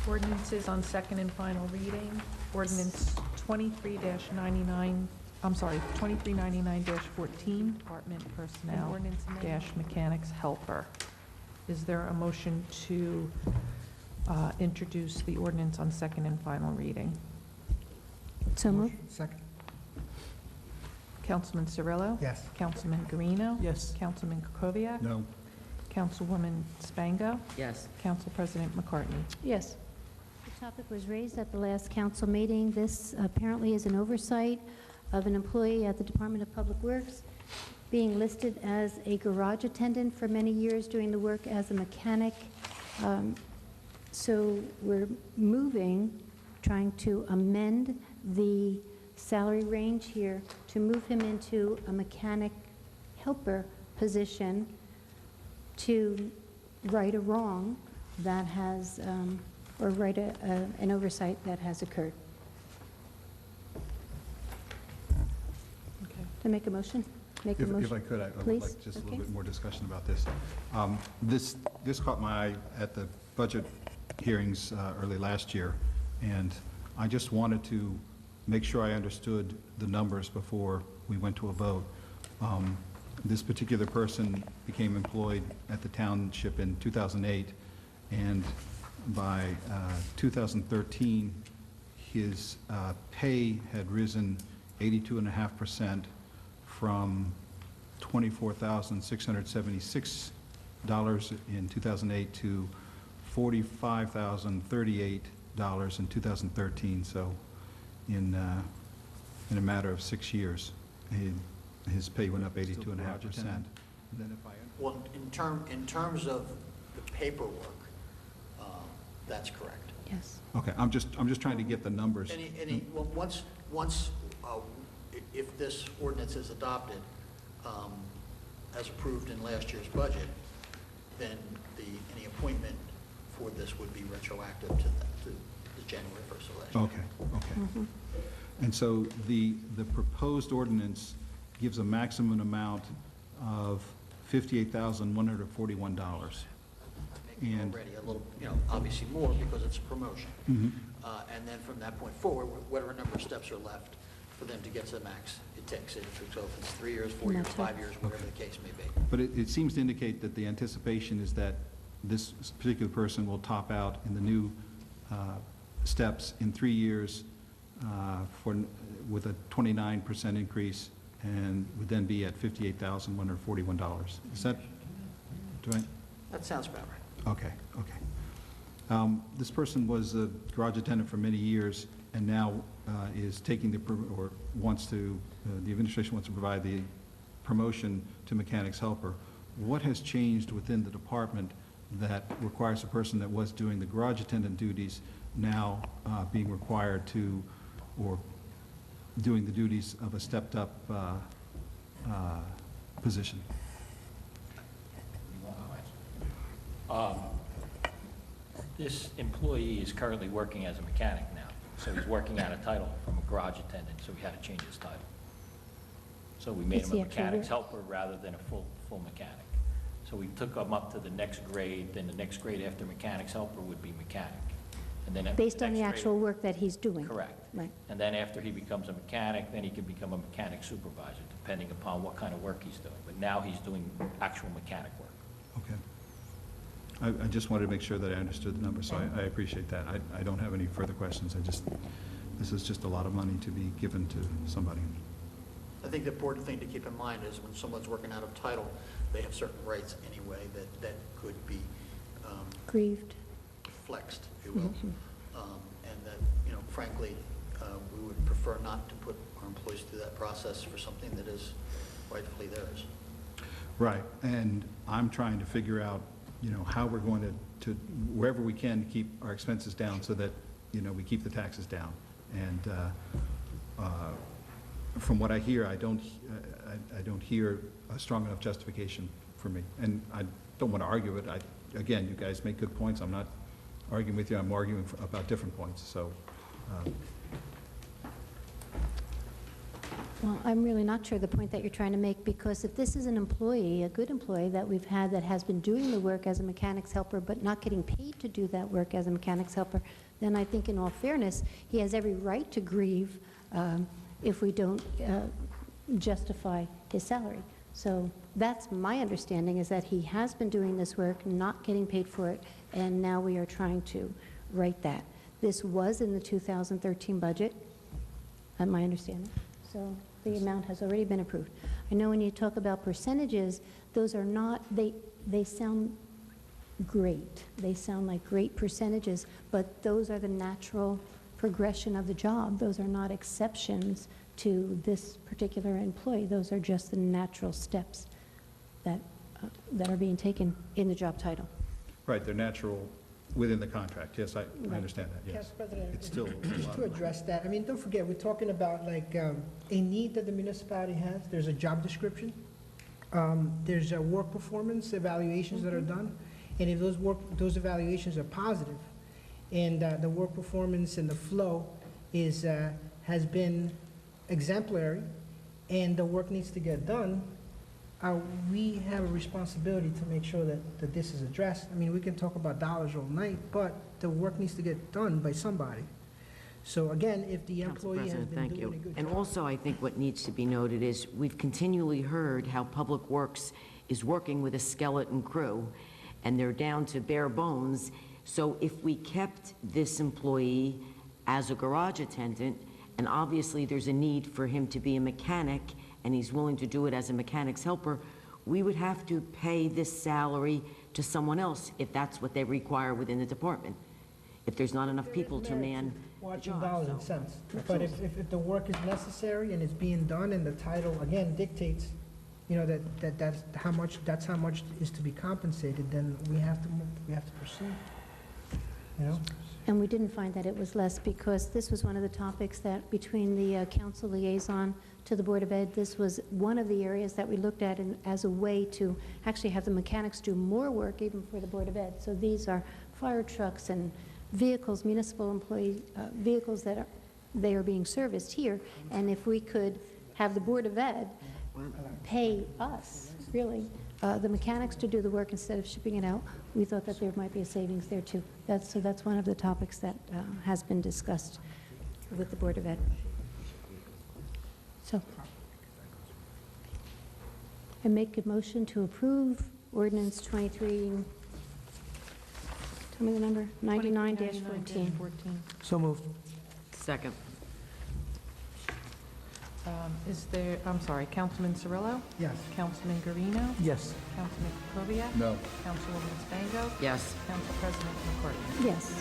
Ordinances on second and final reading. Ordinance 23-99, I'm sorry, 2399-14, Department Personnel dash Mechanics Helper. Is there a motion to introduce the ordinance on second and final reading? So moved. Second. Councilman Cirillo? Yes. Councilman Guarino? Yes. Councilman Krokoviac? No. Councilwoman Spango? Yes. Council President McCartney? Yes. The topic was raised at the last council meeting. This apparently is an oversight of an employee at the Department of Public Works being listed as a garage attendant for many years, doing the work as a mechanic. So we're trying to amend the salary range here to move him into a mechanic helper position to right a wrong that has, or right an oversight that has occurred. Okay. To make a motion? Make a motion? If I could, I would Please. like just a little Okay. bit more discussion about this. This caught my eye at the budget hearings early last year, and I just wanted to make sure I understood the numbers before we went to a vote. This particular person became employed at the township in 2008, and by 2013, his pay had risen 82.5% from $24,676 in 2008 to $45,038 in 2013. So in a matter of 6 years, his pay went up 82.5%. Then if I Well, in terms of the paperwork, that's correct. Yes. Okay, I'm just trying to get the numbers. Well, if this ordinance is adopted, as approved in last year's budget, then any appointment for this would be retroactive to the January 1st of last year. Okay. And so the proposed ordinance gives a maximum amount of $58,141. And Already a little, obviously more because it's a promotion. Mhm. And then from that point forward, whatever number of steps are left for them to get to the max, it takes it. So if it's 3 years, 4 years, That's 5 right. years, whatever the case may be. But it seems to indicate that the anticipation is that this particular person will top out in the new steps in 3 years with a 29% increase, and would then be at $58,141. Is that, That sounds about right. Okay. This person was a garage attendant for many years, and now is taking the administration wants to provide the promotion to mechanics helper. What has changed within the department that requires a person that was doing the garage attendant duties now being required to, or doing the duties of a stepped-up position? This employee is currently working as a mechanic now, so he's working out a title from a garage attendant, so we had to change his title. So we made Is him a he actually mechanics work- helper rather than a full mechanic. So we took him up to the next grade, then the next grade after mechanics helper would be mechanic. And then at Based on the next grade- actual work that he's doing. Correct. Right. And then after he becomes a mechanic, then he can become a mechanic supervisor, depending upon what kind of work he's doing. But now he's doing actual mechanic work. Okay. I just wanted to make sure that I understood the number, so I appreciate that. I don't have any further questions. This is just a lot of money to be given to somebody. I think the important thing to keep in mind is when someone's working out of title, they have certain rights anyway that could be Grieved. flexed, if you will. And that, frankly, we would prefer not to put our employees through that process for something that is rightfully theirs. Right, and I'm trying to figure out, how we're going to wherever we can, keep our expenses down so that, we keep the taxes down. And from what I hear, I don't hear a strong enough justification for me. And I don't want to argue it. Again, you guys make good points. I'm not arguing with you. I'm arguing about different points. So Well, I'm really not sure the point that you're trying to make, because if this is an employee, a good employee that we've had that has been doing the work as a mechanic's helper but not getting paid to do that work as a mechanic's helper, then I think in all fairness, he has every right to grieve if we don't justify his salary. So that's my understanding, is that he has been doing this work, not getting paid for it, and now we are trying to right that. This was in the 2013 budget, my understanding. So the amount has already been approved. I know when you talk about percentages, those are not, they sound great. They sound like great percentages, but those are the natural progression of the job. Those are not exceptions to this particular employee. Those are just the natural steps that are being taken in the job title. Right, they're natural within the contract. Yes, I understand that, yes. Council President, It's still a just lot to of money. address that, I mean, don't forget, we're talking about like a need that the municipality has. There's a job description. There's work performance evaluations that are done. And if those evaluations are positive, and the work performance and the flow has been exemplary, and the work needs to get done, we have a responsibility to make sure that this is addressed. I mean, we can talk about dollars all night, but the work needs to get done by somebody. So again, if the Council employee has President, been thank doing a you. good And job. also, I think what needs to be noted is we've continually heard how Public Works is working with a skeleton crew, and they're down to bare bones. So if we kept this employee as a garage attendant, and obviously there's a need for him to be a mechanic, and he's willing to do it as a mechanic's helper, we would have to pay this salary to someone else if that's what they require within the department, if there's not enough people to man the Watching job. dollars and So- cents. But if the work is necessary and it's being done, and the title, again, dictates, you know, that's how much is to be compensated, then we have to proceed, you know? And we didn't find that it was less, because this was one of the topics that, between the council liaison to the Board of Ed, this was one of the areas that we looked at as a way to actually have the mechanics do more work even for the Board of Ed. So these are fire trucks and vehicles, municipal employee vehicles that they are being serviced here. And if we could have the Board of Ed pay us, really, the mechanics to do the work instead of shipping it out, we thought that there might be a savings there too. So that's one of the topics that has been discussed with the Board of Ed. So, I make a motion to approve ordinance 23, tell me the number, 99-14. 14. So moved. Second. Is there, I'm sorry, Councilman Cirillo? Yes. Councilman Guarino? Yes. Councilman Krokoviac? No. Councilwoman Spango? Yes. Council President McCartney? Yes.